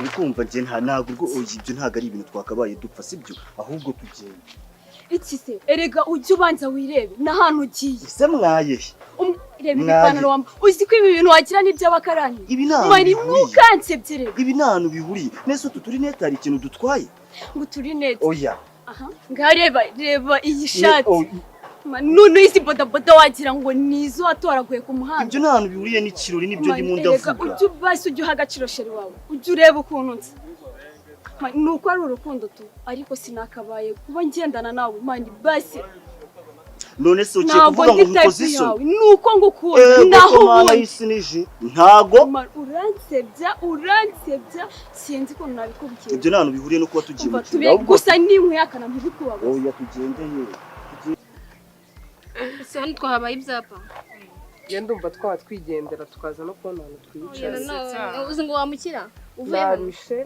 ukumva je ntabwo ibyo ntago ari ibintu twakabaye dupfa sibyo ahubwo tugenda iki se erega ujye ubanza wirebe nahantu ugiye ise mwayehe reba ipantaro wamba uzi ko ibi bintu wagira n'iby'abakarani bari mukansebye ibi ntantu bihuriye nese turi net hari ikintu dutwaye ngo turi net oya ngareba iyi shati none izi bodaboda wagira ngo nizo watoraguye ku muhanda ibyo ntantu bihuriye n'ikirori nibyo ndi mu ndavuga ujye basi ujye agaciro sheri wawe ujye ureba ukuntu nzi nuko ari urukundo tu ariko sinakabaye kuba ngendana nawe mandi basi none se ugiye kuvuga ngo position nuko ngukunda naho ubundi ntago uransebya sinzi ko nabikubwiye ibyo ntantu bihuriye no kuba tugiye mu kirori gusa nimwe yakana ntibikubaho oya tugende ese hano twahabaye ibyapa ndumva twaba twigendera tukaza no kubona ahantu twicara uzi ngo wamukira narushe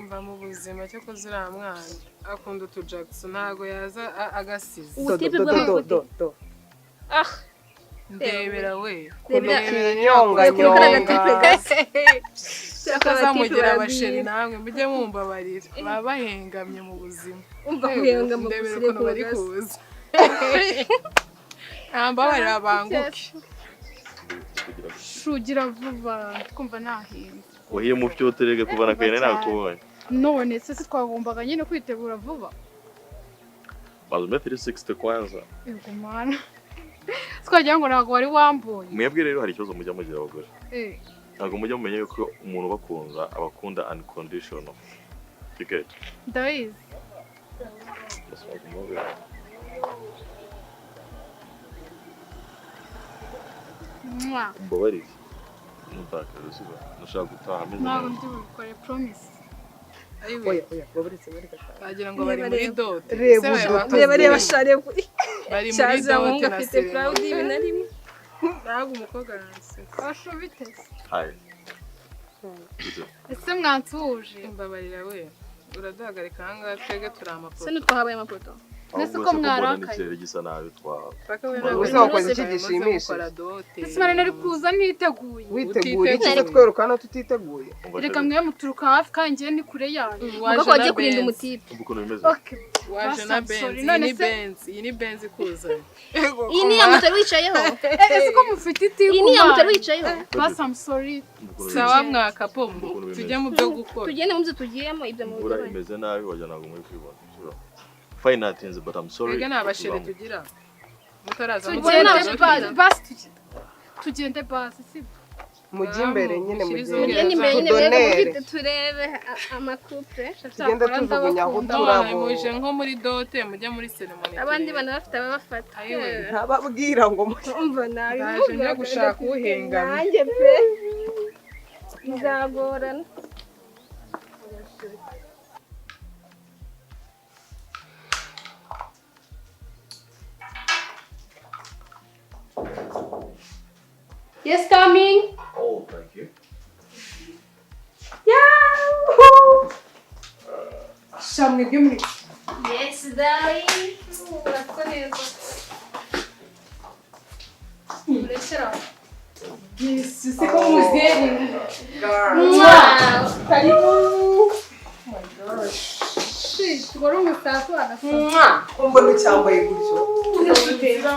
mva mu buzima cyo kuzira mwana akunda utu Jackson ntago yaza agasize ubutipe bw'amavuta ndebera we ndebera nyonga cyakazamugira abasheri namwe mujye mumbabarira baba bahengamye mu buzima umva kuyenga mu ndebera ukuntu bari kuza ambabarira banguke shugira vuba twumva nahinda wahiye mu byo terege kuva nakene nakubonye none se twagombaga nyine kwitegura vuba bazume 360 kwanza yego mana twagira ngo ntago wari wambuye mwebwe rero hari ikibazo mujya mugira abagore ntago mujya mumenye yuko umuntu bakunza abakunda unconditional ticket ndabizi mbabarire nutakaje siba nashaka gutaha ameze ntabwo ndi bukore promise oya waburetse muri gatatu bagira ngo bari muri dote reba share bari muri dote na afite proud ibinarimo ntabwo umukobwa aranse bashobite hi ese mwansuje mbabarira we uraduhagarika ahangaha twebwe turi amapoto se twahabaye amapoto nese ko mwarakaye n'ikirere gisa nabi twawe ubuze wakoze iki gishimishije ese mara nari kuza niteguye witeguye iki tweruka hano tutiteguye reka mwe muturuka hafi kandi ngiye ni kure yanyu ubwo wagiye kurinda umutipe ukuntu bimeze waje na benzi iyi ni benzi kuzanye iyi ni ya moto wicayeho ese ko mufite itiku iyi ni ya moto wicayeho basi I'm sorry sawa mwaka pombo tujye mu byo gukora tugende mu byo tugiyemo ibyo mu byo imeze nabi wajya nago muri kwibona fine natinze but I'm sorry ege nabashere tugira mutaraza tugende basi sibyo mujye imbere nyine mugende turebe amakupure tugende tujugunya aho turabo muje nko muri dote mujye muri ceremony abandi bana bafite ababafata ntababwira ngo umva nabi baje nje gushaka uhengamye nanjye pe bizagorana Yes, coming. oh thank you Yahoo! Shamwe bw'imuri. Yes, darling. Urakoneza. Ureshera. Yes, siko muzeri. Wow. Karibu. Oh my gosh. Shit, wari umutako agafata. Umbona cyambaye gutyo. Urashutera.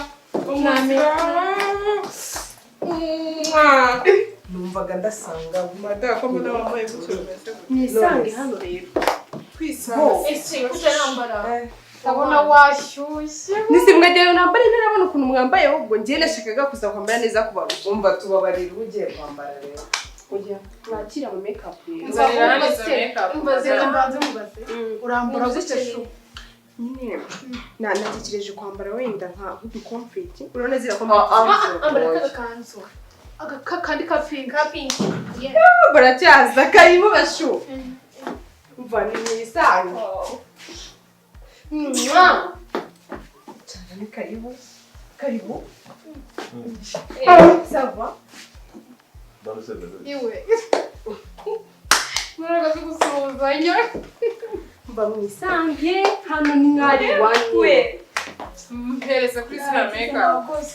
Numvaga ndasanga mada ko mbona wambaye gutyo nisange hano rero kwisanga ese kutarambara ndabona washyushye nisimwe rero nambare ntarabona ukuntu mwambaye ahubwo ngiye nashakaga kuza kwambara neza kubaru umva tubabarira ugiye kwambara rero ujya mwakira mu makeup nzarira makeup mbaze mbanze mubaze urambura gutyo nyine natekereje kwambara wenda nka udukomfiti urabona zira ko ambara akakanzu kandi ka pink baracyaza karibu bashu umva ni mwisange cyane karibu sawa iwe muraga gusuhuzanya mba mwisange hano ni mwari wanyu mpereza kuri zira makeup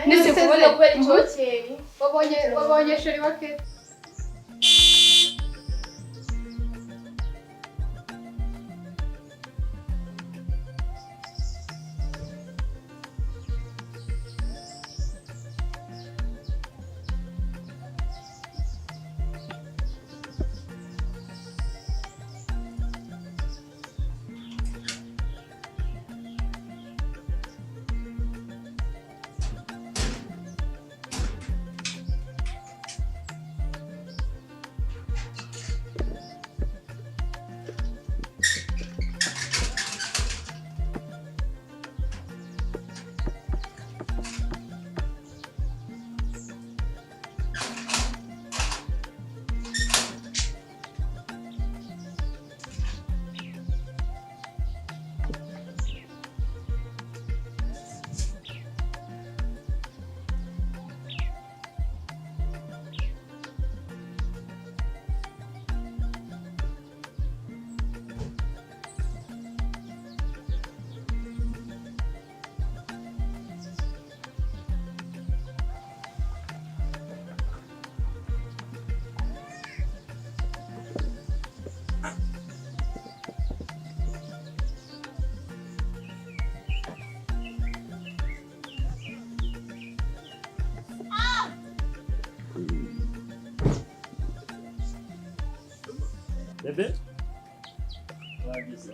nese kubona kubera icyokeri wabonye sheri wa Kate Bebe? Wageze.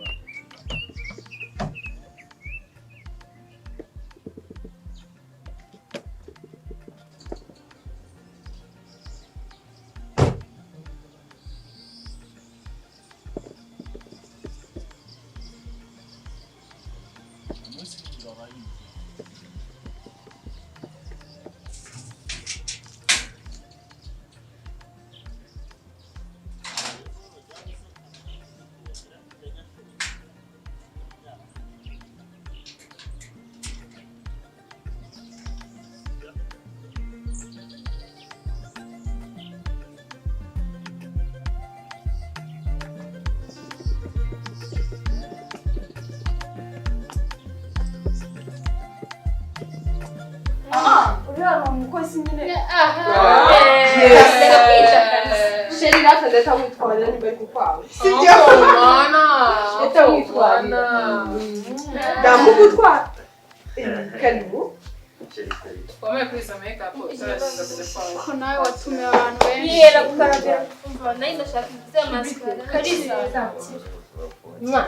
uriya ni umukozi nyine. Sheri natwe ndetse witwara niba ari kukwawe. Sibyo mwana. Ndetse witwara. Ndamugutwara. Karibu. Wame kwisa makeup utarasinda kujya kwawe. Ko nawe watumiye abantu benshi. Yera gukarabira. Umva nayo ndashaka kugira mascara. Kalisa. Mwa.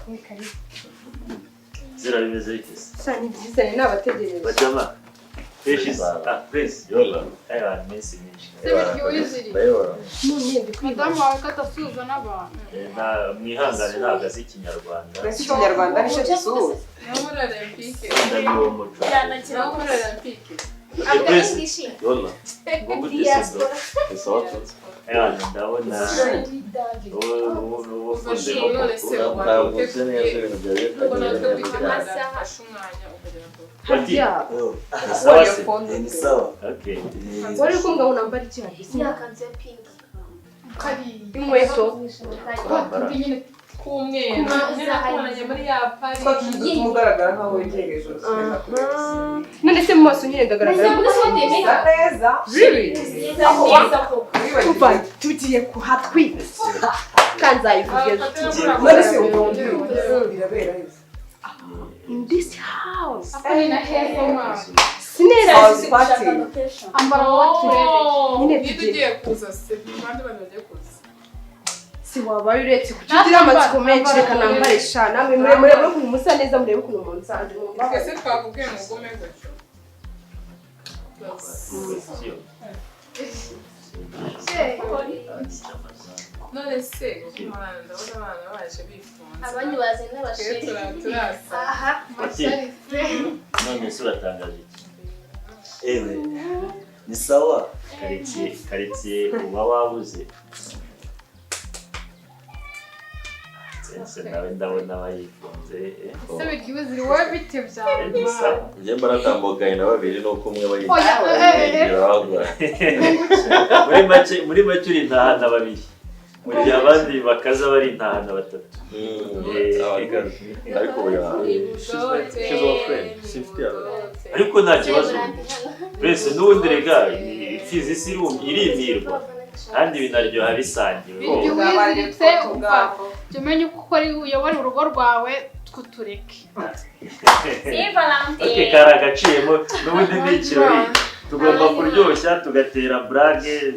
Ni karibu. Zira bimeze bite? Sani byiza ni abategereje. Bajama. Fishes. Prince. Yola. Aya Messi nyinshi. Bayora. None ndikwiba. Madamu wawe katasuza n'abantu. Na mwihangane ntabwo azi ikinyarwanda. Ese ikinyarwanda nicyo gisuhuza. Nawe muri Olympique. Ndabwo muco. Nawe muri Olympique. Prince. Yola. Ngogo disindo. Esoto. Aya ndabona. Ubu Ufashe funde none se ngo abantu. Ubwo natwe bigaragara fashe umwanya ukagera ku. Harya. Sawa Wari se. phone. Ni sawa. Okay. Wari kumva unambara iki hagisi? Yakanze pink. Kari. Inkweto. Ko nyine kumweru. Nabonye muri ya Paris. Mugaragara nkaho wegereje. None se mu maso nyine ndagaragara. Neza. Really? Kuva tugiye kuhatwika. Kanzayivuge. None se ubundi birabera heza. In this house. Akoni na hair mama. Sinera. House party. Ambara waturebe. Nyine Niba tugiye. ugiye kuza se abandi bantu bagiye kuza. Si wabaye uretse kugira amatsiko menshi reka nambare sha namwe muremure ukuntu musa neza murebe ukuntu umuntu sanze Twese twakubwiye ngo ugume gutyo. None se umwana ndabona abana baje bifunze. Abandi bazanye n'abasheri. Turasa. Aha. None se uratangaje iki? Ewe. Ni sawa. Karitsiye uba wabuze. Sense nawe ndabona bayifunze. Se bikibuze wowe bite byawe. Njye mbaratambukaye na babiri nuko umwe muri make uri intahana babiri. Mu gihe abandi bakaza bari intahana batatu. ariko Ariko nta kibazo. Prince n'ubundi rega ifizi isi irimirwa. Kandi binaryoha bisangiwe. Ibyo wiziritse umva. Jya umenya uko uyobora urugo rwawe twutureke. Okay, kari agaciyemo n'ubundi ni ikirori. Tugomba kuryoshya tugatera brage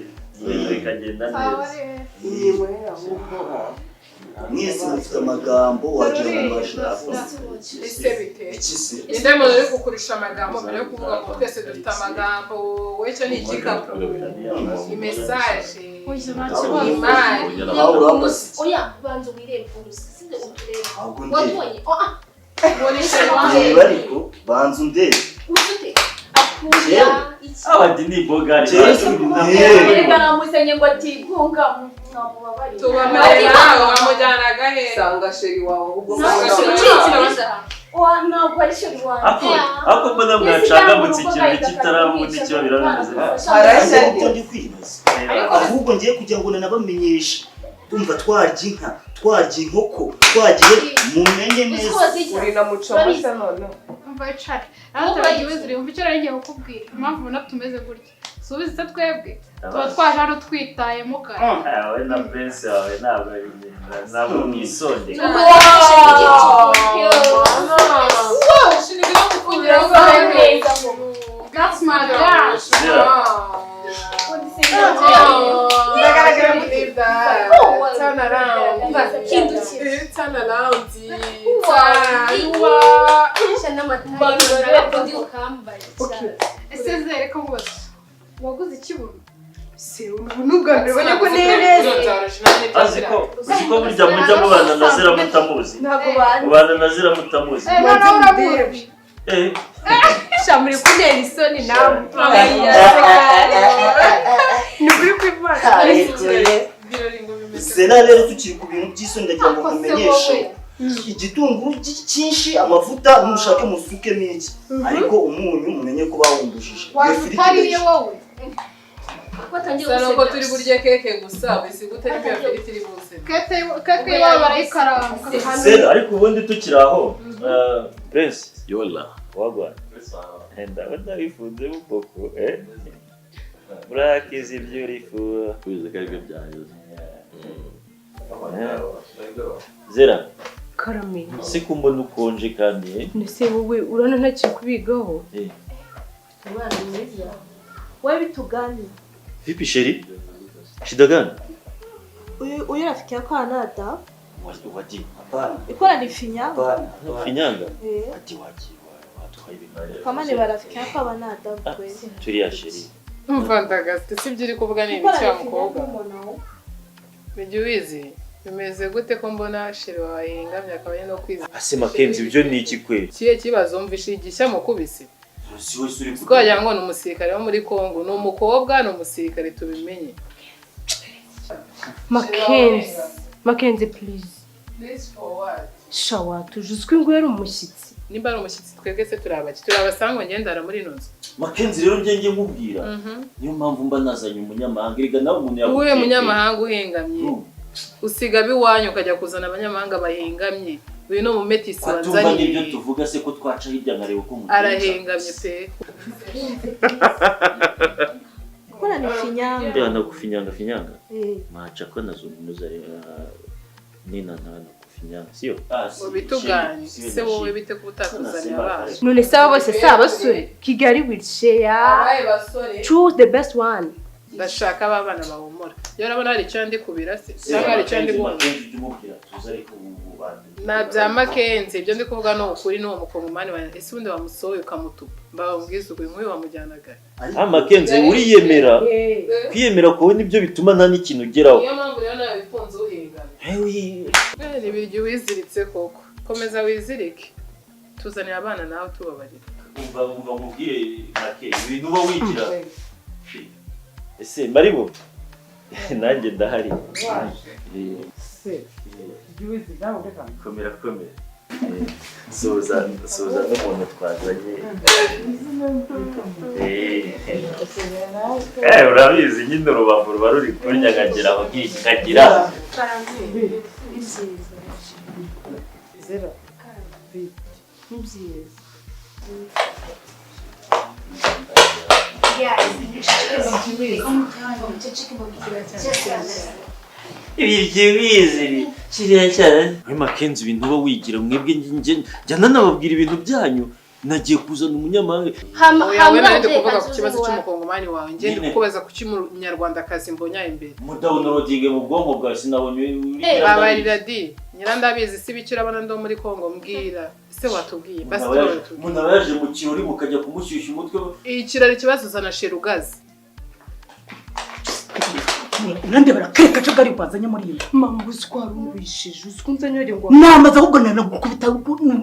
bikagenda neza. Mwese mufite amagambo wagira ngo mashirafu. Ese bite? Ikisi. Inde muntu uri kukurisha amagambo mbere yo kuvuga ngo twese dufite amagambo wowe cyo ni igikapu. Imesaje. Imari. Oya banza wirebe urusize uturebe. Ahubwo Wabonye? ndeba ariko banza undebe. Uzute. Akuya. Abandi ni bogari. Reka namusenye ngo atigunga mwamubabari. Tubamarira wamujyanaga he? Sanga sheri wawe ubwo Ntabwo ari sheri wanjye. Ako mbona mwacangamutse ikintu kitarabona icyo birameze. Ariko ndi kwibaza. Ahubwo ngiye kugira ngo nanabamenyeshe. Tumva twarya inka, twarya inkoko, twagiye mumenye neza. uri na muco masa none. Umva icari. Naho turagiwezire umva icyo ngiye kukubwira. Impamvu ubona tumeze gutya. Subize se twebwe. Tuba twaje hano twitaye mu kare. Yawe na Prince yawe ntabwo mwisondeka. That's my dad. Ndagaragara muri turn around. Turn around. ese zereka ngo waguze ikibuno se unubwa mbere ko neza aziko burya mujya mubana na Zera mutamuzi ubana na Zera mutamuzi shamuri kunera isoni nawe nuburi kwimana Zera rero tukiri ku bintu by'isoni ndagira ngo mumenyeshe igitunguru cyinshi amavuta mushake musukemo iki ariko umunyu mumenye ko bawumbujije watariye wowe Sano ko turi burya keke gusa bisi gutari bya filitiri bose. Keke yawe barayikaranga. Zera ariko ubundi tukiraho Prince Yola wagwa ndabona wifunze bukoko Black is beautiful kubize kari byayo Zera karame siku mbona ukonje kandi nese wowe urana ntacyo kubigaho Umwana mwiza wewe bitugani vipi sheri shida gani uyu rafiki yako anada waji hapana ikora ni finyanga hapana finyanga ati waji watwaye ibintu kama ni barafiki yako abanada kwe turiya sheri Mvandagaste sibyo uri kuvuga ni ibiki ya mukobwa Bijye wizi bimeze gute ko mbona sheri wawe yengamye akaba no kwiza asema kenzi ibyo ni iki kwe kiye kibazo mvishe igishya mukubise si we suri twagira ngo ni umusirikare wo muri Kongo ni umukobwa ni umusirikare tubimenye Mackenzie please This for what shawa tujuzwe ngo yari umushyitsi nimba ari umushyitsi twebwe se turabaki turabasangwa ngendara muri ino nzu Mackenzie rero ngenge nkubwira niyo mpamvu mba nazanye umunyamahanga erega nawe umuntu yakuye uwe munyamahanga uhengamye usiga biwanyu ukajya kuzana abanyamahanga bahengamye uyu no mu metisi wanzanye atumva nibyo tuvuga se ko twaca hirya nkareba uko mugenza arahengamye pe ikora ni finyanga na kufinyanga macha ko nazungumuza nina ntana kufinyanga sio ubitugani se wowe bite kubutakuzanya abana none saba bose saba basore Kigali will share abaye basore choose the best one ndashaka abana bahumura yo urabona hari icyo ndi kubira se cyangwa hari icyo ndi guhumura na bya Mackenzie ibyo ndi kuvuga no ukuri no mukongomani wa ese ubundi wamusohoye ukamutupa mbabwiza ukuri nk'uyu wamujyanaga Mackenzie uriyemera kwiyemera ko nibyo bituma nta n'ikintu ugeraho niyo mpamvu rero nawe bifunze uhingana ni biryo wiziritse koko komeza wizirike tuzanira abana nawe tubabarira umva mubwire Mackenzie ibintu uba wigira ese maribo nanjye ndahari komera soza n'umuntu twazanye urabizi nyine urubavu ruba ruri kunyagagira aho nkagira Zera nibyiza ibyo bizi kiriya cyane Mackenzie ibintu uba wigira mwebwe njya nanababwira ibintu byanyu nagiye kuzana umunyamahanga yawe nari kuvuga ku kibazo cy'umukongomani wawe ngende kukubaza ku cy'umunyarwandakazi mbonya imbere mudawunorodinge mu bwonko bwawe sinabonye babarira di nyirandabizi si bicyo urabona ndo muri Kongo mbwira ese watubwiye basi umuntu aba yaje mu kirori mukajya kumushyushya umutwe ikirori kibazo uzana sherugazi nande barakeka cagari bazanye muri iyi mama uzwarumvishije uzkunzanyore ngo namaze ahubwo nanagukubita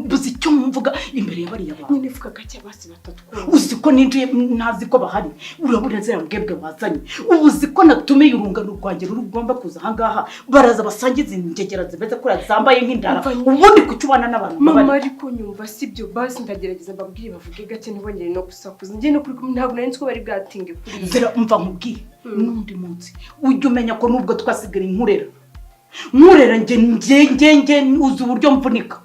buzi icyo mvuga imbere ya bariya bantu nyine fuka gake basi batatu uziko ninjiye ntazi ko bahari urabura zera mbwebwe bazanye uziko natumiye urungano rwanjye rugomba kuza ahangaha baraza basangiza ingegera zibeze kuri zambaye nk'indara ubundi kucubana n'abantu mama ariko nyumva sibyo basi ndagerageza mbabwire bavuge gake ntibongere no gusakuza njye no kuri ntabwo nari nzi ko bari bwatinge kuri zera umva nkubwire n'undi munsi ujye umenya ko nubwo twasigara nkurera njye uzi uburyo mvunika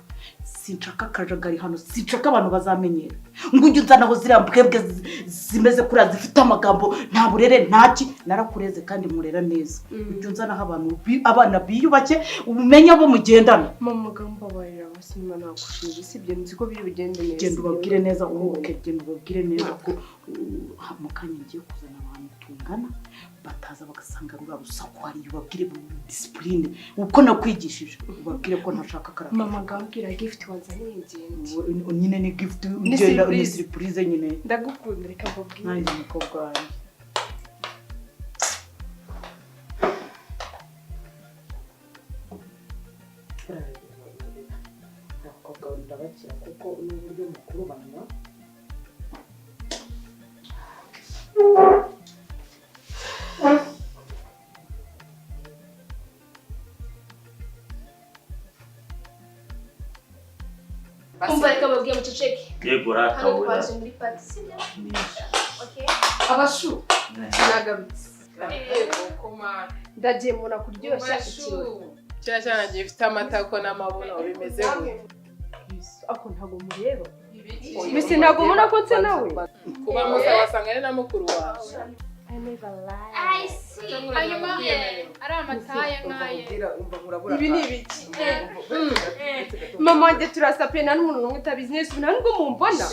sinshaka akajagari hano sinshaka abantu bazamenyera ngo ujye uzanaho ziriya mbwebwe zimeze kuriya zifite amagambo nta burere ntaki narakureze kandi murera neza ujye uzanaho abana biyubake umenya abo mugendana mama magambo abarira abasinima nakushinje sibyo nzi ko biri bugende neza genda ubabwire neza uhubuke genda ubabwire neza ko mu kanya ngiye kuzana abantu tungana bataza bagasanga rura rusaku hariya ubabwire disipurine uko nakwigishije ubabwire ko ntashaka karate mama ngambwira gift wanzaniye ingenzi nyine ni gift ugenda ni surprise nyine ndagukunda reka mbabwire nanjye umukobwa wanjye abakobwa ndabakira kuko n'uburyo mukuru banywa umva reka babwiye muceceke yego rata hano twaje muri party sibyo okay abashu nagarutse ndagiye muna kuryoshya ikirori kiriya cyana gifite amatako n'amabuno bimeze gute ako ntago mureba mbese ntago muna ko nse nawe kuba musa wasanga ari na mukuru wawe I see hanyuma ari amataye nk'aye ibi ni ibiki mama wanjye turasapena n'umuntu n'umwe utabizi neza ubu ntabwo mumbona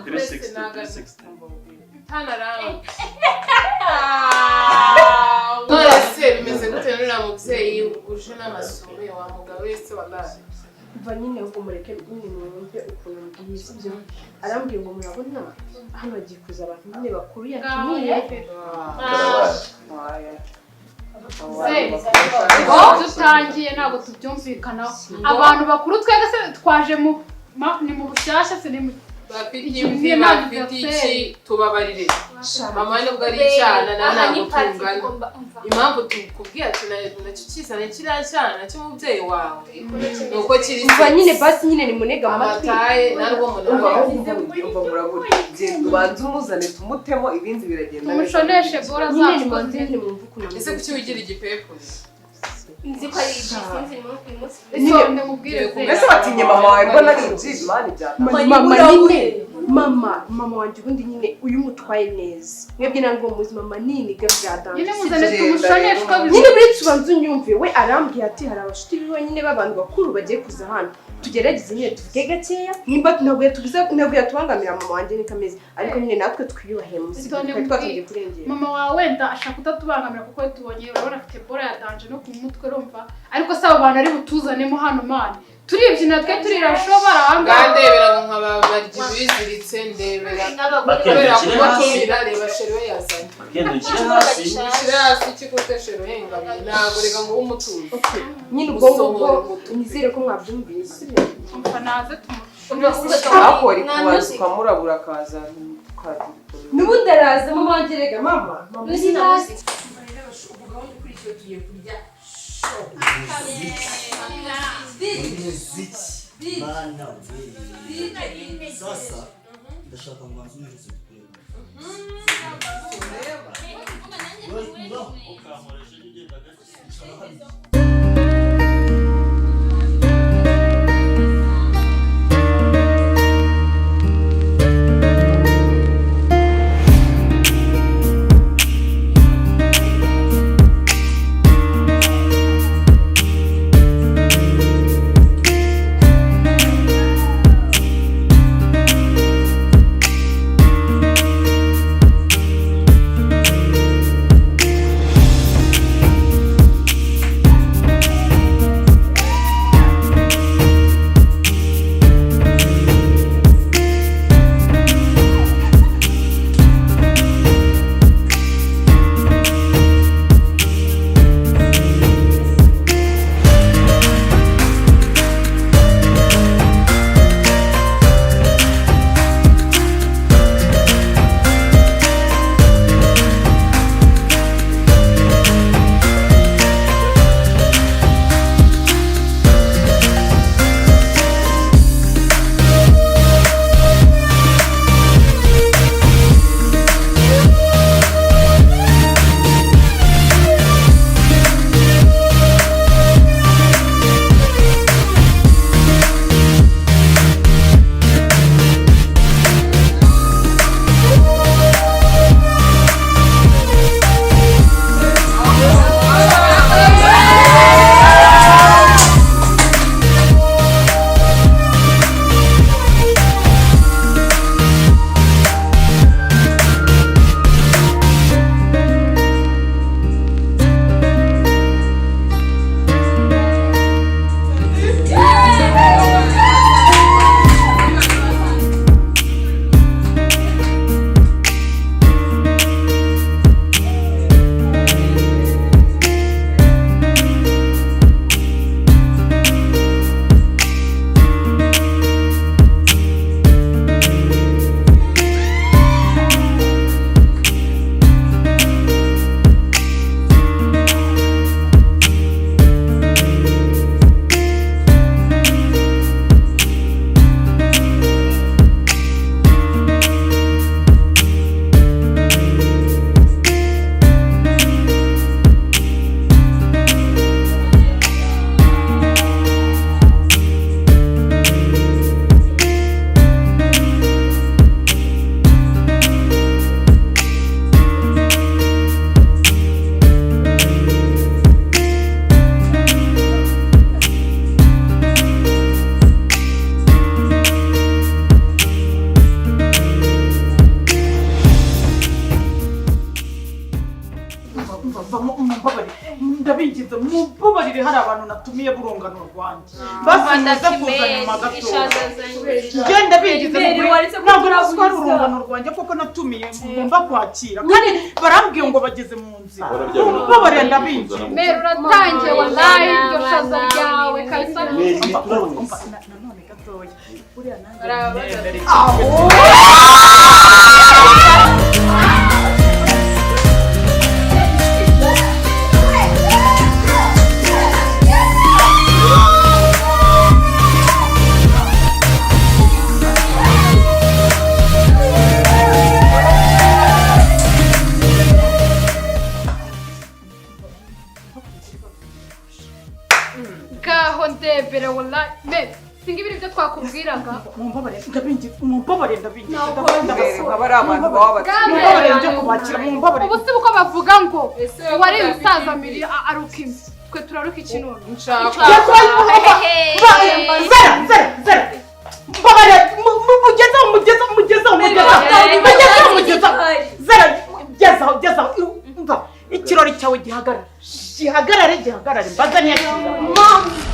360 ntanaranga nonese bimeze gute n'uriya mubyeyi uje n'amasume wa mugabo wese wagaye mva nyine ubwo mureke nyine mwumve ukuntu mbwiye sibyo arambwiye ngo murabona hano hagiye kuza abantu nyine bakuru yatumiye dutangiye ntabwo tubyumvikanaho abantu bakuru twese se twaje ni mu bushyashya se ni mu bafite imvi bafite iki tubabarire mama nubwo ari icyana na ntabwo tungana impamvu tukubwiye ati nacyo kizana kiriya cyana nacyo umubyeyi wawe nuko kiri mva nyine basi nyine nimunega amatwi amataye narwo munaba umva murabura ubanza umuzane tumutemo ibindi biragenda umushoneshe bora nyine nimanze nyine mwumve ukuntu ese kuki wigira igipepu nzi ko ari igisinzi uyu munsi ese mubwire mbese batinye mama wawe mbona ari ibyibi mani byatanga mama nyine mama wanjye ubundi nyine uyu mutwaye neza mwebwe ntabwo muzi mama nini gabyadanze nyine muzane tumushoneshe uko nyine buri tubanza unyumve we arambwiye ati hari abashuti biwe nyine b'abantu bakuru bagiye kuza hano tugerageze nyine tuvuge gakeya nimba ntabwo yatubangamira mama wanjye niko ameze ariko nyine natwe twiyubahe musi twari twagiye kurengera mama wawe wenda ashaka kutatubangamira kuko tubonye urabona afite bora ya danje no ku mutwe urumva ariko se abo bantu ari butuzanemo hano mani turibyina twe turira shobora ahangaha ndebera ngo nkababarya biziritse ndebera kubera kubatumira reba sheri we yazanye ushyire hasi ikikuta sheri uhengamiye ntabwo reka ngo ube umutuzo nyine ubwo ngubwo nizere ko mwabyumvise umva naze ariko wari kubanza ukamurabura akaza n'ubundi araza mama wanjye rega mama uzi nazi Muziki bana sasa ndashaka mwanzo n'izo kureba ukamuresha ugenda gake mumbabarire ndabingize mumbabarire hari abantu natumiye burungano rwanjye basi muze kuza nyuma gato genda bingize ntabwo naswara urungano rwanjye kuko natumiye ngomba kwakira kandi barambwiye ngo bageze mu nzira mumbabarire ndabingize Mero uratangiye wallahi iryo shaza ryawe kabisa nanone gatoya buriya nanjye ngaho ndebera wallahi Mero singa ibiri byo twakubwiraga mumbabarire ndabingize mumbabarire ndabingize nkaba ari abantu baba mumbabarire byo kubakira mumbabarire ubu si uko bavuga ngo wari umusaza miri aruka imvi twe turaruka ikinunu ikirori cyawe gihagarare mbaza ntiyakira